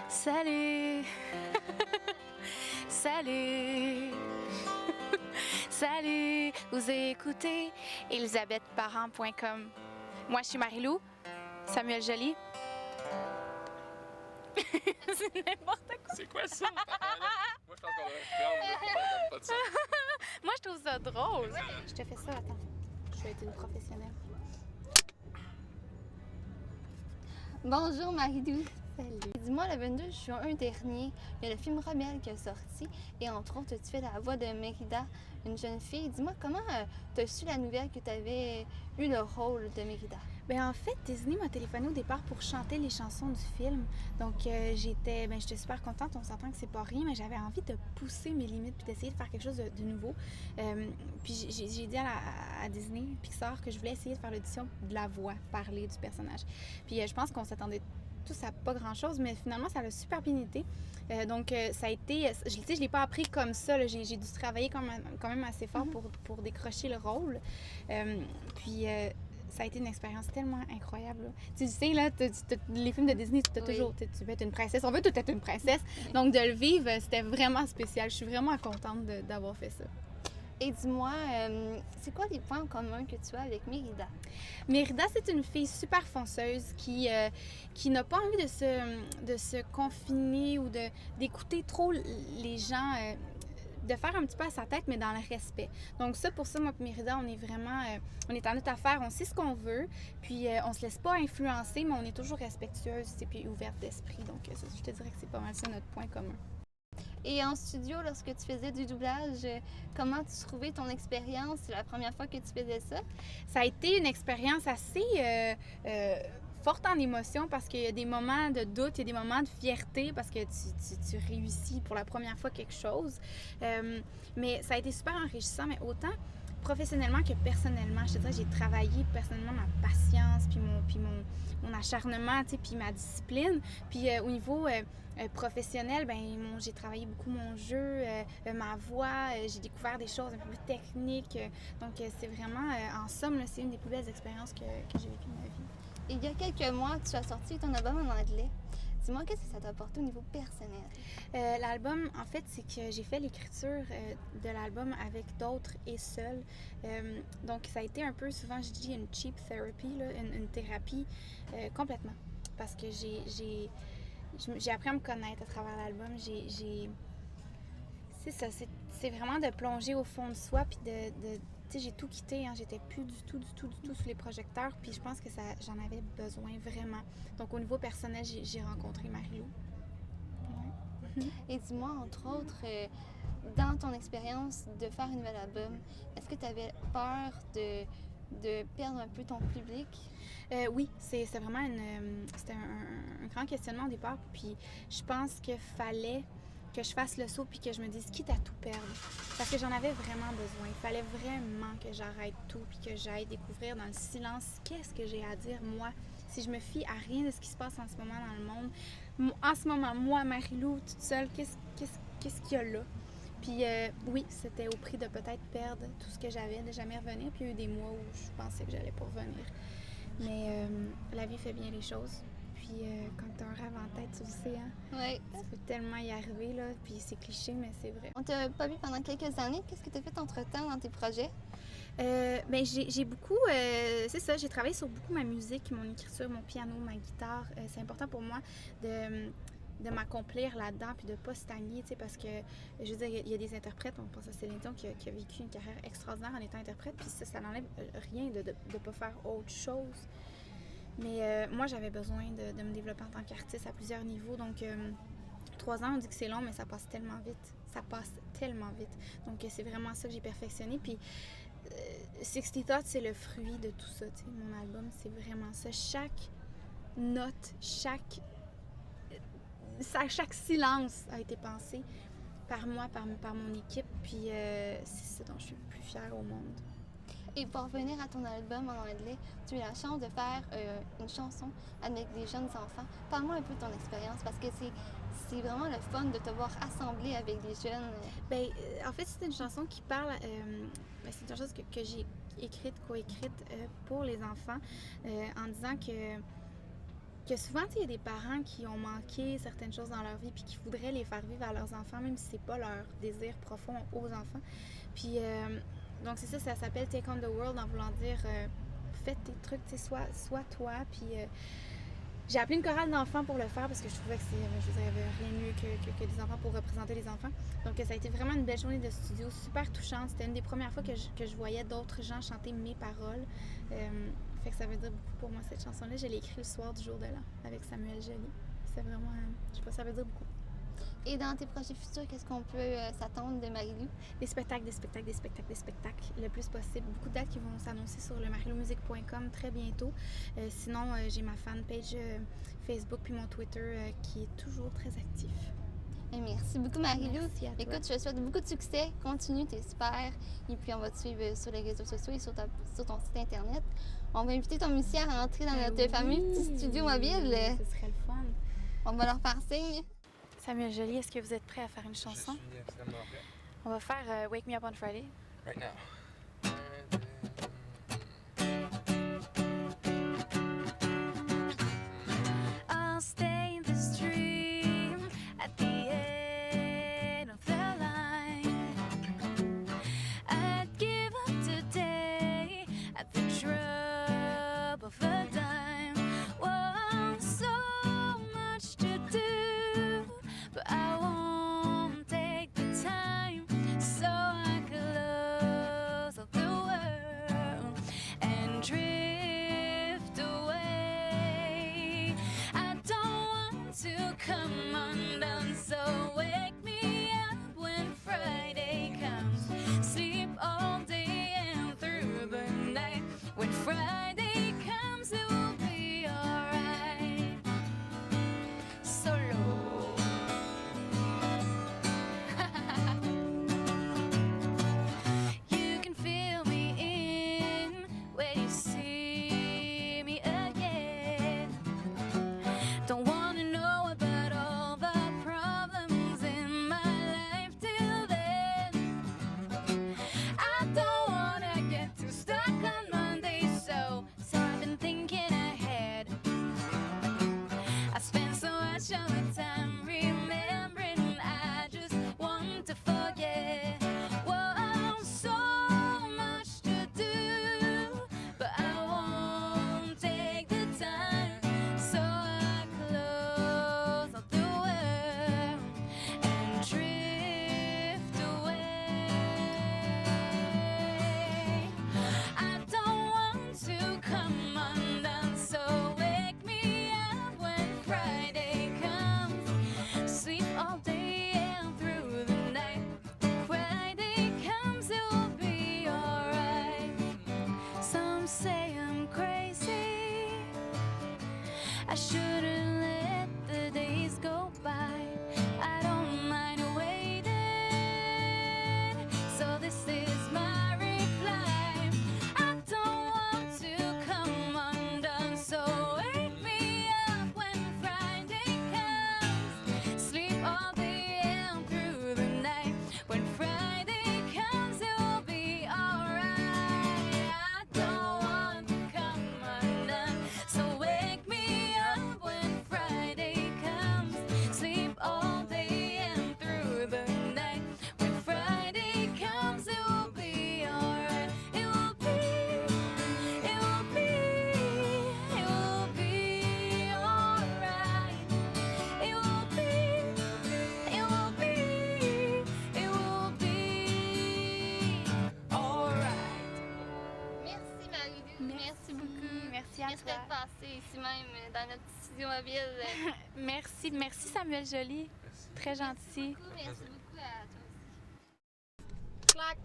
Salut! Salut! Salut! Vous écoutez elisabethparent.com. Moi, je suis Marie-Lou. Samuel Joly. C'est n'importe quoi. C'est quoi ça? Moi, je pense qu'on devrait prendre pas de ça. Moi, je trouve ça drôle. Je te fais ça, attends. Je vais être une professionnelle. Bonjour Marie-Lou. Salut. Dis-moi, le 22 juin dernier, il y a le film Rebelle qui est sorti et entre autres, tu fais la voix de Mérida, une jeune fille. Dis-moi, comment tu as su la nouvelle que tu avais eu le rôle de Mérida? En fait, Disney m'a téléphoné au départ pour chanter les chansons du film. Donc, j'étais super contente. On s'entend que c'est pas rien, mais j'avais envie de pousser mes limites puis d'essayer de faire quelque chose de nouveau. Puis j'ai dit à Disney, Pixar, que je voulais essayer de faire l'audition de la voix parler du personnage. Puis je pense qu'on s'attendait tous à pas grand-chose, mais finalement, ça a super bien été. Ça a été... Je l'ai pas appris comme ça. J'ai dû travailler quand même assez fort pour décrocher le rôle. Ça a été une expérience tellement incroyable. Là. Tu sais, là, les films de Disney, tu veux être une princesse. On veut tout être une princesse. Donc, de le vivre, c'était vraiment spécial. Je suis vraiment contente d'avoir fait ça. Et dis-moi, c'est quoi les points en commun que tu as avec Mérida? Mérida, c'est une fille super fonceuse qui n'a pas envie de se confiner ou d'écouter trop les gens... de faire un petit peu à sa tête, mais dans le respect. Donc ça, pour ça, moi et Mérida, on est vraiment... on est en notre affaire, on sait ce qu'on veut, puis on se laisse pas influencer, mais on est toujours respectueuse et puis ouverte d'esprit. Donc ça, je te dirais que c'est pas mal ça notre point commun. Et en studio, lorsque tu faisais du doublage, comment tu trouvais ton expérience? C'est la première fois que tu faisais ça? Ça a été une expérience assez... forte en émotion parce qu'il y a des moments de doute, il y a des moments de fierté parce que tu réussis pour la première fois quelque chose. Mais ça a été super enrichissant, mais autant professionnellement que personnellement. Je te dirais, j'ai travaillé personnellement ma patience, puis mon acharnement, puis ma discipline. Puis au niveau professionnel, j'ai travaillé beaucoup mon jeu, ma voix, j'ai découvert des choses un peu plus techniques. Donc c'est vraiment, en somme, là, c'est une des plus belles expériences que j'ai vécues de ma vie. Il y a quelques mois, tu as sorti ton album en anglais. Dis-moi, qu'est-ce que ça t'a apporté au niveau personnel? L'album, en fait, c'est que j'ai fait l'écriture de l'album avec d'autres et seule. Donc, ça a été un peu, souvent je dis, une cheap therapy, là, une thérapie complètement. Parce que j'ai appris à me connaître à travers l'album. C'est ça, c'est vraiment de plonger au fond de soi puis tu sais, j'ai tout quitté, hein. J'étais plus du tout sous les projecteurs, puis je pense que j'en avais besoin vraiment. Donc au niveau personnel, j'ai rencontré Marie-Lou. Ouais. Et dis-moi, entre autres, dans ton expérience de faire un nouvel album, est-ce que tu avais peur de perdre un peu ton public? Oui, c'est vraiment c'était un grand questionnement au départ, puis je pense qu'il fallait que je fasse le saut puis que je me dise quitte à tout perdre. Parce que j'en avais vraiment besoin. Il fallait vraiment que j'arrête tout puis que j'aille découvrir dans le silence qu'est-ce que j'ai à dire moi. Si je me fie à rien de ce qui se passe en ce moment dans le monde, en ce moment, moi, Marie-Lou, toute seule, qu'est-ce qu'il y a là? Puis oui, c'était au prix de peut-être perdre tout ce que j'avais, de jamais revenir. Puis il y a eu des mois où je pensais que j'allais pas revenir. Mais la vie fait bien les choses. Puis quand tu as un rêve en tête, tu le sais, hein? Oui. Tu peux tellement y arriver, là. Puis c'est cliché, mais c'est vrai. On t'a pas vu pendant quelques années. Qu'est-ce que tu as fait entre-temps dans tes projets? J'ai beaucoup... c'est ça, j'ai travaillé sur beaucoup ma musique, mon écriture, mon piano, ma guitare. C'est important pour moi de m'accomplir là-dedans puis de pas stagner, tu sais, parce que, je veux dire, il y a des interprètes, on pense à Céline Dion qui a vécu une carrière extraordinaire en étant interprète, puis ça n'enlève rien de pas faire autre chose. Mais moi, j'avais besoin de me développer en tant qu'artiste à plusieurs niveaux. Donc, 3 ans, on dit que c'est long, mais ça passe tellement vite. Ça passe tellement vite. Donc, c'est vraiment ça que j'ai perfectionné. Puis, 60 Thoughts, c'est le fruit de tout ça. Tu sais, mon album, c'est vraiment ça. Chaque note, chaque silence a été pensé par moi, par mon équipe. Puis, c'est ça dont je suis le plus fière au monde. Et pour revenir à ton album en anglais, tu as eu la chance de faire une chanson avec des jeunes enfants. Parle-moi un peu de ton expérience parce que c'est vraiment le fun de te voir assembler avec des jeunes. En fait, c'est une chanson qui parle... c'est une chanson que j'ai écrite, coécrite pour les enfants en disant que que souvent, il y a des parents qui ont manqué certaines choses dans leur vie puis qui voudraient les faire vivre à leurs enfants, même si c'est pas leur désir profond aux enfants. Puis, donc c'est ça, ça s'appelle Take on the World, en voulant dire fais tes trucs, sois toi. Puis j'ai appelé une chorale d'enfants pour le faire parce que je trouvais que je veux dire, il n'y avait rien de mieux que des enfants pour représenter les enfants. Donc ça a été vraiment une belle journée de studio, super touchante. C'était une des premières fois que je voyais d'autres gens chanter mes paroles. Fait que ça veut dire beaucoup pour moi cette chanson-là. Je l'ai écrite le soir du jour de l'an avec Samuel Joly. C'est vraiment, je sais pas, ça veut dire beaucoup. Et dans tes projets futurs, qu'est-ce qu'on peut s'attendre de Marie-Lou? Des spectacles, le plus possible. Beaucoup de dates qui vont s'annoncer sur le mariloumusique.com très bientôt. Sinon, j'ai ma fanpage Facebook puis mon Twitter qui est toujours très actif. Et merci beaucoup, Marie-Lou. Merci à toi. Écoute, je te souhaite beaucoup de succès. Continue, t'es super. Et puis, on va te suivre sur les réseaux sociaux et sur ton site Internet. On va inviter ton musicien à rentrer dans notre fameux petit studio mobile. Ce serait le fun. On va leur faire signe. Samuel Joly, est-ce que vous êtes prêt à faire une chanson? Je suis extrêmement prêt. On va faire Wake Me Up on Friday. Right now. I'll stay in the stream at the end of the line. I'd give up today at the drop of a dime. Whoa, so much to do, but I won't take the time, so I close up the world and drift away. I don't want to come undone, so wake me up when Friday comes. Sleep all day and through the night. When Friday comes, it will be alright. Solo. You can fill me in when you see me again. Don't wanna know about all the problems in my life till then. I don't wanna get too stuck on Monday, so I've been thinking ahead. I spend so much of the time remembering, I just want to forget. Whoa, so much to do, but I won't take the time, so I close up the world and drift away. I don't want to come undone, so wake me up when Friday comes. Sleep all day and through the night. Friday comes, it will be alright. Some say I'm crazy, I shouldn't let the days go by. I don't mind waiting, so this is my reply. I don't want to come undone, so wake me up when Friday comes. Sleep all day and through the night. When Friday comes, it will be alright. I don't want to come undone, so wake me up when Friday comes. Sleep all day and through the night. When Friday comes, it will be alright. It will be, it will be, it will be alright. It will be, it will be, it will be alright. Merci, Marie-Lou. Merci beaucoup. Merci à Merci toi. d'être passé ici même dans notre petit studio mobile. Merci Samuel Joly. Merci. Très gentil. Merci beaucoup à toi aussi. Clac.